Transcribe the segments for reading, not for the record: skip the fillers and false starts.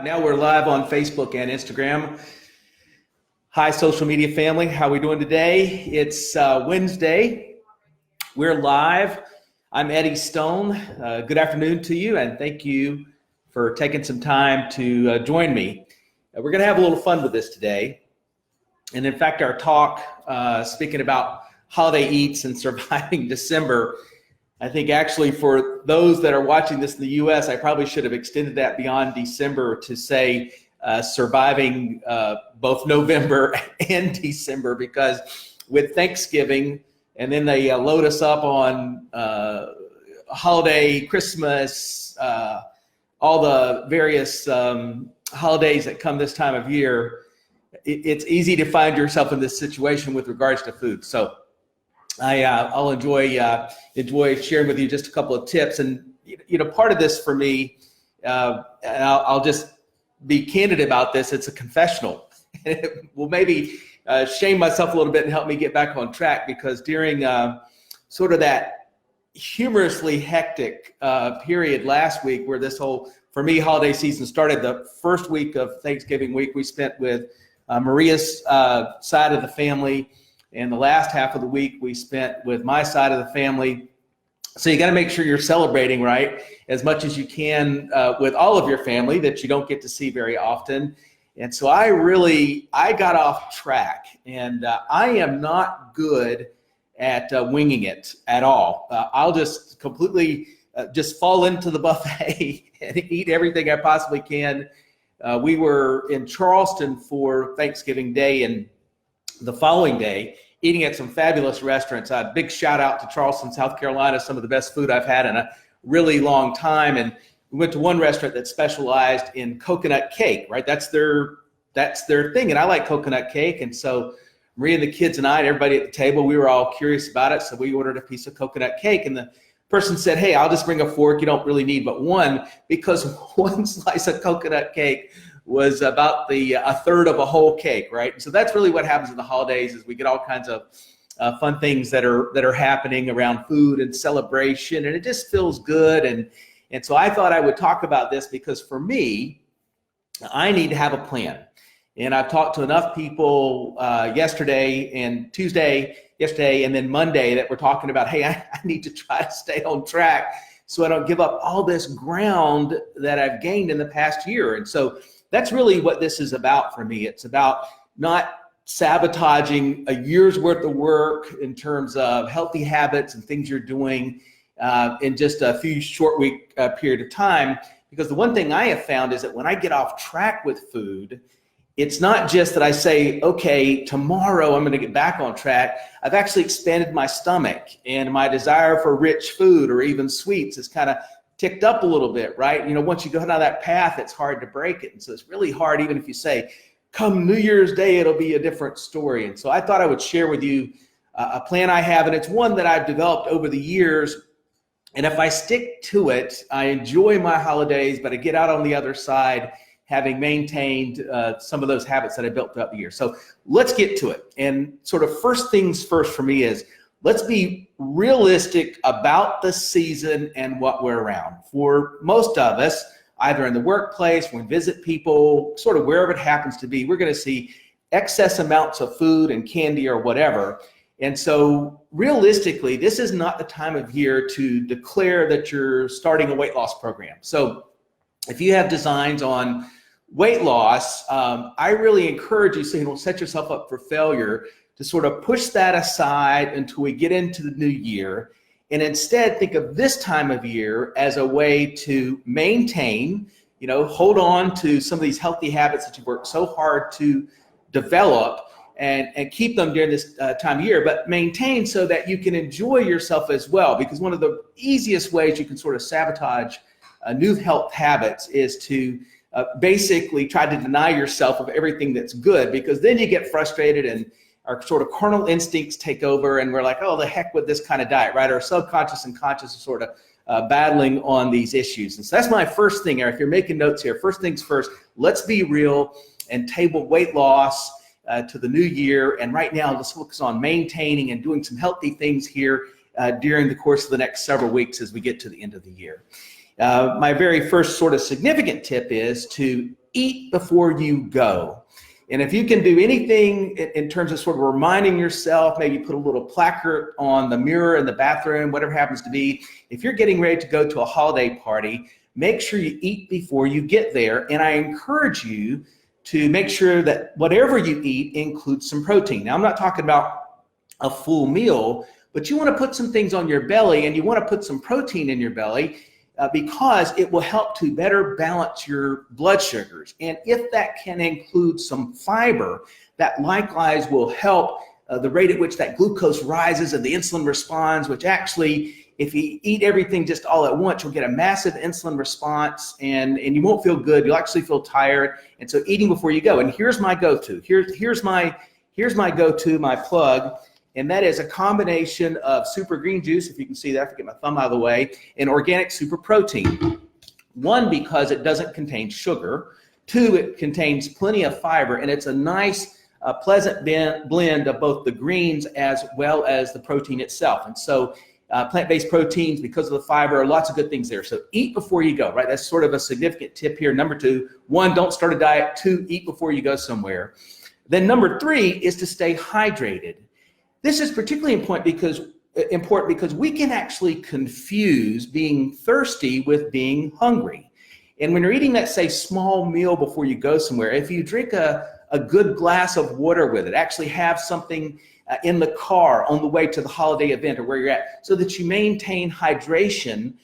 Now we're live on Facebook and Instagram. Hi, social media family. How are we doing today? It's Wednesday. We're live. I'm Eddie Stone. Good afternoon to you, and thank you for taking some time to join me. We're going to have a little fun with this today. And in fact, our talk, speaking about holiday eats and surviving December, I think actually for those that are watching this in the U.S., I probably should have extended that beyond December to say surviving both November and December, because with Thanksgiving, and then they load us up on holiday, Christmas, all the various holidays that come this time of year, it's easy to find yourself in this situation with regards to food. So I'll enjoy sharing with you just a couple of tips. And part of this for me, and I'll just be candid about this, it's a confessional. It will maybe shame myself a little bit and help me get back on track, because during sort of that humorously hectic period last week where this whole, for me, holiday season started, the first week of Thanksgiving week we spent with Maria's side of the family, and the last half of the week we spent with my side of the family. So you got to make sure you're celebrating, right, as much as you can with all of your family that you don't get to see very often. And so I got off track, and I am not good at winging it at all. I'll just completely just fall into the buffet and eat everything I possibly can. We were in Charleston for Thanksgiving Day, and the following day, eating at some fabulous restaurants. A big shout out to Charleston, South Carolina, some of the best food I've had in a really long time. And we went to one restaurant that specialized in coconut cake, right? That's their thing. And I like coconut cake. And so Maria and the kids and I and everybody at the table, we were all curious about it. So we ordered a piece of coconut cake, and the person said, "Hey, I'll just bring a fork. You don't really need but one," because one slice of coconut cake was about a third of a whole cake, right? So that's really what happens in the holidays, is we get all kinds of fun things that are happening around food and celebration, and it just feels good. And so I thought I would talk about this, because for me, I need to have a plan. And I've talked to enough people yesterday and then Monday that we're talking about, hey, I need to try to stay on track so I don't give up all this ground that I've gained in the past year. And so that's really what this is about for me. It's about not sabotaging a year's worth of work in terms of healthy habits and things you're doing in just a few short week period of time. Because the one thing I have found is that when I get off track with food, it's not just that I say, okay, tomorrow I'm going to get back on track. I've actually expanded my stomach, and my desire for rich food or even sweets is kind of ticked up a little bit, right? Once you go down that path, it's hard to break it. And so it's really hard, even if you say, come New Year's Day, it'll be a different story. And so I thought I would share with you a plan I have, and it's one that I've developed over the years. And if I stick to it, I enjoy my holidays, but I get out on the other side having maintained some of those habits that I built throughout the year. So let's get to it. And sort of first things first for me is, let's be realistic about the season and what we're around. For most of us, either in the workplace, when we visit people, sort of wherever it happens to be, we're going to see excess amounts of food and candy or whatever. And so realistically, this is not the time of year to declare that you're starting a weight loss program. So if you have designs on weight loss, I really encourage you, so you don't set yourself up for failure, to sort of push that aside until we get into the new year, and instead think of this time of year as a way to maintain, hold on to some of these healthy habits that you've worked so hard to develop, and keep them during this time of year, but maintain so that you can enjoy yourself as well. Because one of the easiest ways you can sort of sabotage new health habits is to basically try to deny yourself of everything that's good, because then you get frustrated and our sort of carnal instincts take over, and we're like, oh, the heck with this kind of diet, right? Our subconscious and conscious are sort of battling on these issues. And so that's my first thing, Eric. If you're making notes here, first things first, let's be real and table weight loss to the new year. And right now, let's focus on maintaining and doing some healthy things here during the course of the next several weeks as we get to the end of the year. My very first sort of significant tip is to eat before you go. And if you can do anything in terms of sort of reminding yourself, maybe put a little placard on the mirror in the bathroom, whatever happens to be, if you're getting ready to go to a holiday party, make sure you eat before you get there. And I encourage you to make sure that whatever you eat includes some protein. Now, I'm not talking about a full meal, but you want to put some things on your belly, and you want to put some protein in your belly because it will help to better balance your blood sugars. And if that can include some fiber, that likewise will help the rate at which that glucose rises and the insulin responds, which actually, if you eat everything just all at once, you'll get a massive insulin response and you won't feel good. You'll actually feel tired. And so eating before you go. And here's my go-to. Here's my go-to, my plug. And that is a combination of super green juice, if you can see that, if I get my thumb out of the way, and organic super protein. One, because it doesn't contain sugar. Two, it contains plenty of fiber, and it's a nice, pleasant blend of both the greens as well as the protein itself. And so plant-based proteins, because of the fiber, lots of good things there. So eat before you go, right? That's sort of a significant tip here. Number two, one, don't start a diet. Two, eat before you go somewhere. Then number three is to stay hydrated. This is particularly important because we can actually confuse being thirsty with being hungry. And when you're eating that, say, small meal before you go somewhere, if you drink a good glass of water with it, actually have something in the car on the way to the holiday event or where you're at, so that you maintain hydration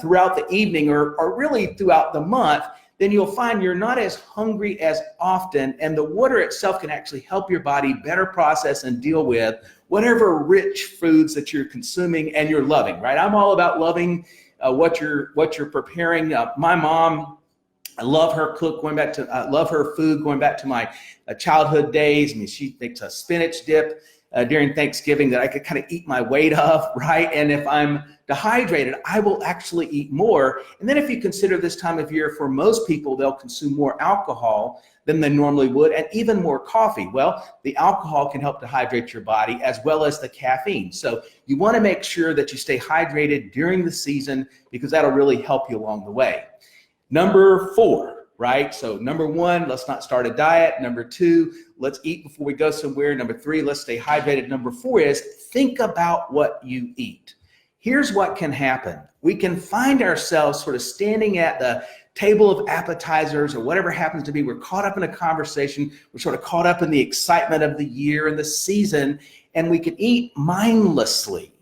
throughout the evening or really throughout the month, then you'll find you're not as hungry as often, and the water itself can actually help your body better process and deal with whatever rich foods that you're consuming and you're loving, right? I'm all about loving what you're preparing. My mom, I love her love her food going back to my childhood days. I mean, she makes a spinach dip during Thanksgiving that I could kind of eat my weight of, right? And if I'm dehydrated, I will actually eat more. And then if you consider this time of year, for most people, they'll consume more alcohol than they normally would, and even more coffee. Well, the alcohol can help to hydrate your body as well as the caffeine. So you want to make sure that you stay hydrated during the season because that'll really help you along the way. Number four, right? So number one, let's not start a diet. Number two, let's eat before we go somewhere. Number three, let's stay hydrated. Number four is think about what you eat. Here's what can happen. We can find ourselves sort of standing at the table of appetizers or whatever happens to be. We're caught up in a conversation. We're sort of caught up in the excitement of the year and the season, and we can eat mindlessly.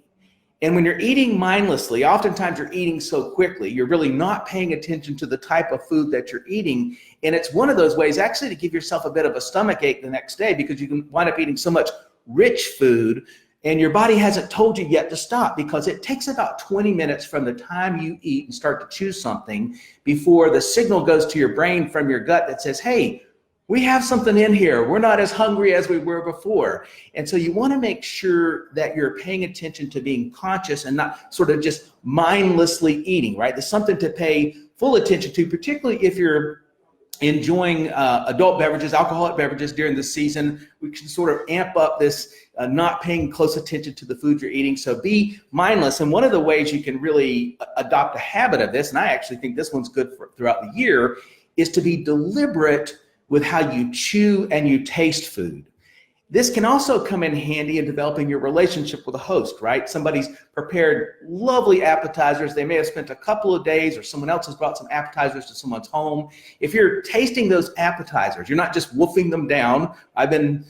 And when you're eating mindlessly, oftentimes you're eating so quickly, you're really not paying attention to the type of food that you're eating. And it's one of those ways actually to give yourself a bit of a stomach ache the next day because you can wind up eating so much rich food and your body hasn't told you yet to stop, because it takes about 20 minutes from the time you eat and start to chew something before the signal goes to your brain from your gut that says, hey, we have something in here. We're not as hungry as we were before. And so you want to make sure that you're paying attention to being conscious and not sort of just mindlessly eating, right? There's something to pay full attention to, particularly if you're enjoying adult beverages, alcoholic beverages during the season. We can sort of amp up this not paying close attention to the food you're eating. So be mindless. And one of the ways you can really adopt a habit of this, and I actually think this one's good for throughout the year, is to be deliberate with how you chew and you taste food. This can also come in handy in developing your relationship with a host, right? Somebody's prepared lovely appetizers. They may have spent a couple of days, or someone else has brought some appetizers to someone's home. If you're tasting those appetizers, you're not just wolfing them down. I've been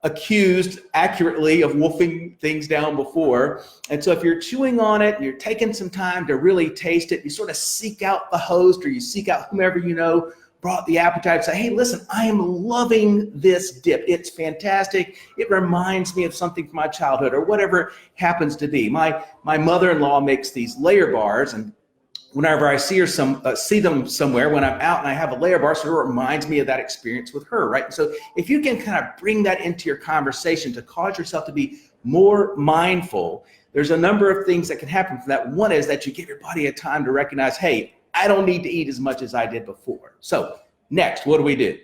accused accurately of wolfing things down before. And so if you're chewing on it and you're taking some time to really taste it, you sort of seek out the host, or you seek out whomever you know brought the appetite, say, hey, listen, I am loving this dip. It's fantastic. It reminds me of something from my childhood, or whatever happens to be. My mother-in-law makes these layer bars, and whenever I see them somewhere, when I'm out and I have a layer bar, sort of reminds me of that experience with her, right? So if you can kind of bring that into your conversation to cause yourself to be more mindful, there's a number of things that can happen from that. One is that you give your body a time to recognize, hey, I don't need to eat as much as I did before. So next, what do?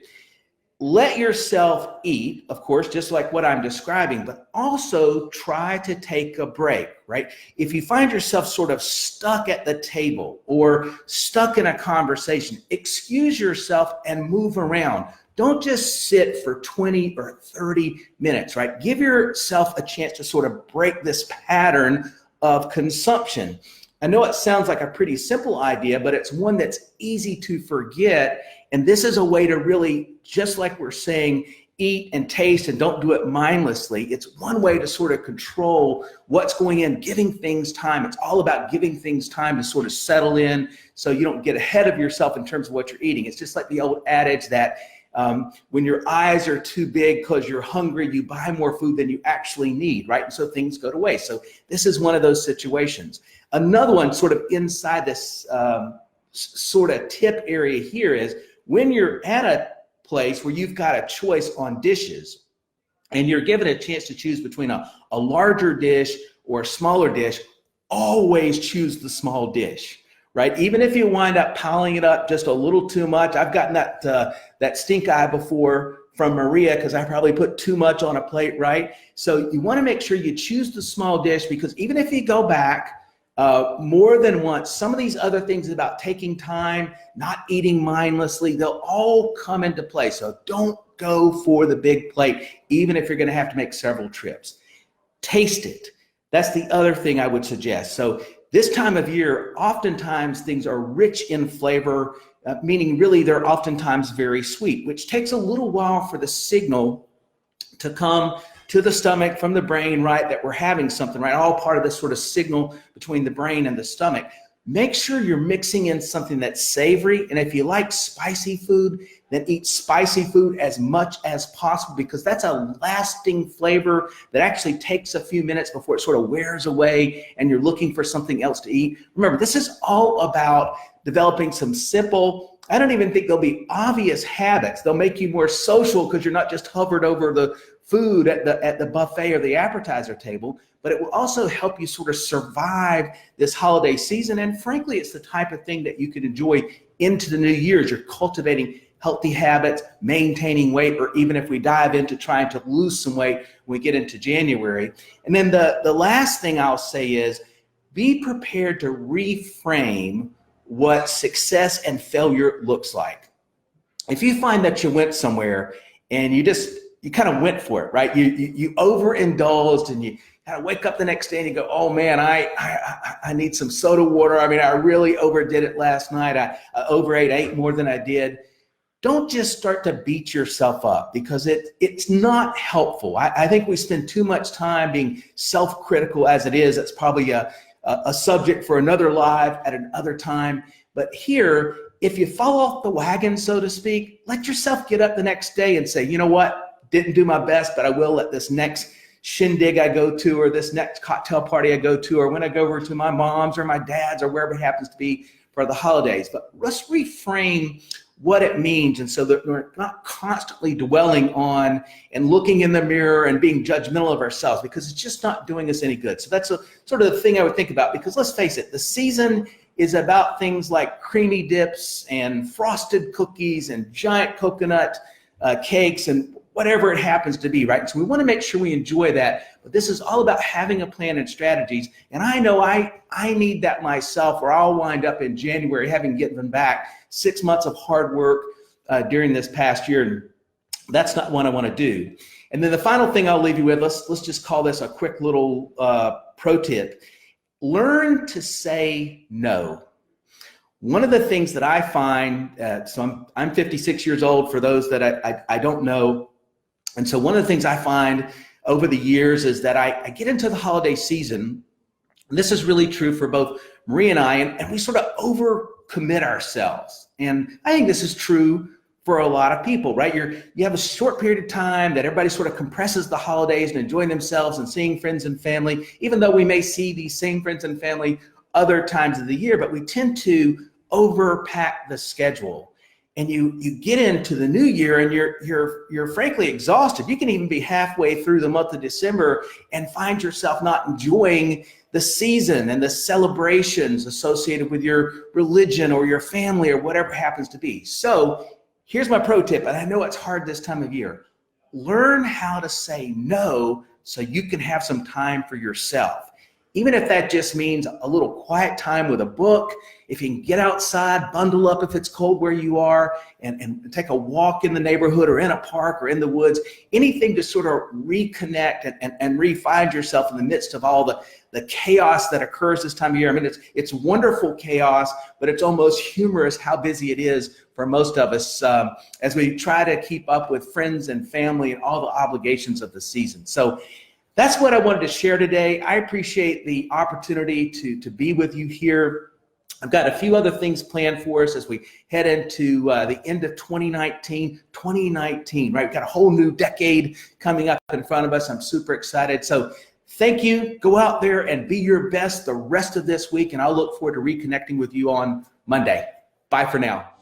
let yourself eat, of course, just like what I'm describing, but also try to take a break, right? If you find yourself sort of stuck at the table or stuck in a conversation, excuse yourself and move around. Don't just sit for 20 or 30 minutes, right? Give yourself a chance to sort of break this pattern of consumption. I know it sounds like a pretty simple idea, but it's one that's easy to forget. And this is a way to really, just like we're saying, eat and taste and don't do it mindlessly. It's one way to sort of control what's going in, giving things time. It's all about giving things time to sort of settle in so you don't get ahead of yourself in terms of what you're eating. It's just like the old adage that when your eyes are too big because you're hungry, you buy more food than you actually need, right? And so things go to waste. So this is one of those situations. Another one sort of inside this sort of tip area here is when you're at a place where you've got a choice on dishes and you're given a chance to choose between a larger dish or a smaller dish, always choose the small dish. Right? Even if you wind up piling it up just a little too much. I've gotten that stink eye before from Maria because I probably put too much on a plate, right? So you want to make sure you choose the small dish because even if you go back more than once, some of these other things about taking time, not eating mindlessly, they'll all come into play. So don't go for the big plate, even if you're going to have to make several trips. Taste it. That's the other thing I would suggest. So this time of year, oftentimes things are rich in flavor, meaning really they're oftentimes very sweet, which takes a little while for the signal to come to the stomach from the brain, right, that we're having something, right, all part of this sort of signal between the brain and the stomach. Make sure you're mixing in something that's savory, and if you like spicy food, then eat spicy food as much as possible because that's a lasting flavor that actually takes a few minutes before it sort of wears away and you're looking for something else to eat. Remember, this is all about developing some simple, I don't even think they'll be obvious habits. They'll make you more social because you're not just hovered over the food at the buffet or the appetizer table, but it will also help you sort of survive this holiday season. And frankly, it's the type of thing that you can enjoy into the new year as you're cultivating healthy habits, maintaining weight, or even if we dive into trying to lose some weight when we get into January. And then the last thing I'll say is be prepared to reframe what success and failure looks like. If you find that you went somewhere and you kind of went for it, right? You overindulged and you kind of wake up the next day and you go, oh man, I need some soda water. I mean, I really overdid it last night. I overate, I ate more than I did. Don't just start to beat yourself up because it's not helpful. I think we spend too much time being self-critical as it is. That's probably a subject for another live at another time. But here, if you fall off the wagon, so to speak, let yourself get up the next day and say, you know what, didn't do my best, but I will at this next shindig I go to or this next cocktail party I go to or when I go over to my mom's or my dad's or wherever it happens to be for the holidays. But let's reframe what it means, and so that we're not constantly dwelling on and looking in the mirror and being judgmental of ourselves because it's just not doing us any good. So that's sort of the thing I would think about because let's face it, the season is about things like creamy dips and frosted cookies and giant coconut cakes and whatever it happens to be, right? So we want to make sure we enjoy that, but this is all about having a plan and strategies. And I know I need that myself, or I'll wind up in January having given back 6 months of hard work during this past year. And that's not what I want to do. And then the final thing I'll leave you with, let's just call this a quick little pro tip. Learn to say no. One of the things that I find, so I'm 56 years old for those that I don't know. And so one of the things I find over the years is that I get into the holiday season, and this is really true for both Marie and I, and we sort of overcommit ourselves. And I think this is true for a lot of people, right? You have a short period of time that everybody sort of compresses the holidays and enjoying themselves and seeing friends and family, even though we may see these same friends and family other times of the year, but we tend to overpack the schedule. And you get into the new year and you're frankly exhausted. You can even be halfway through the month of December and find yourself not enjoying the season and the celebrations associated with your religion or your family or whatever happens to be. So Here's my pro tip, and I know it's hard this time of year. Learn how to say no so you can have some time for yourself. Even if that just means a little quiet time with a book, if you can get outside, bundle up if it's cold where you are, and take a walk in the neighborhood or in a park or in the woods, anything to sort of reconnect and re-find yourself in the midst of all the chaos that occurs this time of year. I mean, it's wonderful chaos, but it's almost humorous how busy it is for most of us as we try to keep up with friends and family and all the obligations of the season. So that's what I wanted to share today. I appreciate the opportunity to be with you here. I've got a few other things planned for us as we head into the end of 2019, right? We've got a whole new decade coming up in front of us. I'm super excited. So thank you. Go out there and be your best the rest of this week, and I'll look forward to reconnecting with you on Monday. Bye for now.